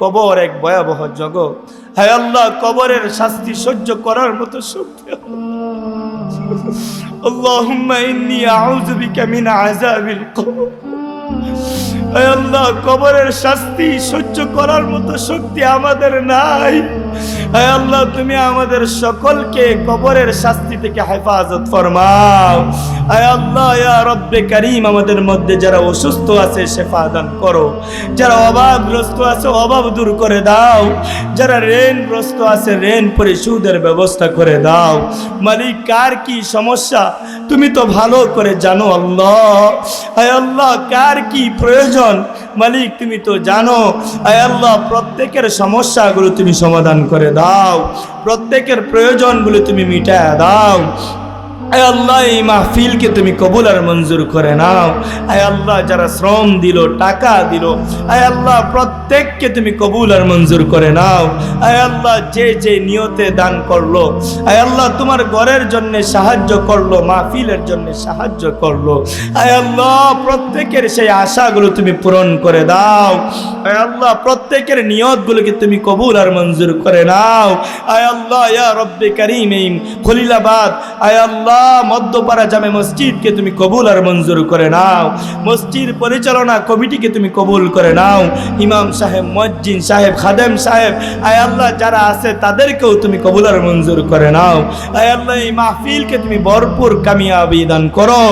কবর এক ভয়াবহ জগৎ। হায় আল্লাহ, কবরের শাস্তি সহ্য করার মতো শক্তি আল্লাহুম্মা ইন্নী আউযু বিকা মিন আযাবিল কবর। হায় আল্লাহ, কবরের শাস্তি সহ্য করার মতো শক্তি আমাদের নাই। হায় আল্লাহ, তুমি আমাদের সকলকে কবরের শাস্তি থেকে হেফাজত ফরমাও। হায় আল্লাহ, ইয়া রব্বে কারীম, আমাদের মধ্যে যারা অসুস্থ আছে শিফা দান করো, যারা অভাবগ্রস্ত আছে অভাব দূর করে দাও, যারা ঋণগ্রস্ত আছে ঋণ পরিশোধের ব্যবস্থা করে দাও। মালিক, কার কি সমস্যা তুমি তো ভালো করে জানো আল্লাহ। হায় আল্লাহ, কার কি প্রয়োজন মালিক তুমি তো জানো। হায় আল্লাহ, প্রত্যেকের সমস্যাগুলো তুমি সমাধান করে দাও, প্রত্যেকের প্রয়োজনগুলো তুমি মিটায় দাও। আয় আল্লাহ, এই মাহফিলকে তুমি কবুল আর মঞ্জুর করে নাও। আয় আল্লাহ, যারা শ্রম দিল, টাকা দিল, আয় আল্লাহ প্রত্যেককে তুমি কবুল আর মঞ্জুর করে নাও। আয় আল্লাহ, যে যে নিয়তে দান করলো, আয় আল্লাহ তোমার ঘরের জন্য সাহায্য করলো, মাহফিলের জন্য সাহায্য করলো, আয় আল্লাহ প্রত্যেকের সেই আশাগুলো তুমি পূরণ করে দাও। আয় আল্লাহ, প্রত্যেকের নিয়তগুলোকে তুমি কবুল আর মঞ্জুর করে নাও। আয় আল্লাহ, ইয়া রব্বে কারীম, খলিলাবাদ আয় আল্লাহ মধ্যপাড়া জামে মসজিদকে তুমি কবুল আর মঞ্জুর করে নাও। মসজিদ পরিচালনা কমিটিকে তুমি কবুল করে নাও। ইমাম সাহেব, মুয়াজ্জিন সাহেব, খাদেম সাহেব, আয় আল্লাহ যারা আছে তাদেরকেও তুমি কবুল আর মঞ্জুর করে নাও। আয় আল্লাহ, এই মাহফিলকে তুমি ভরপুর কামিয়াবি দান করো।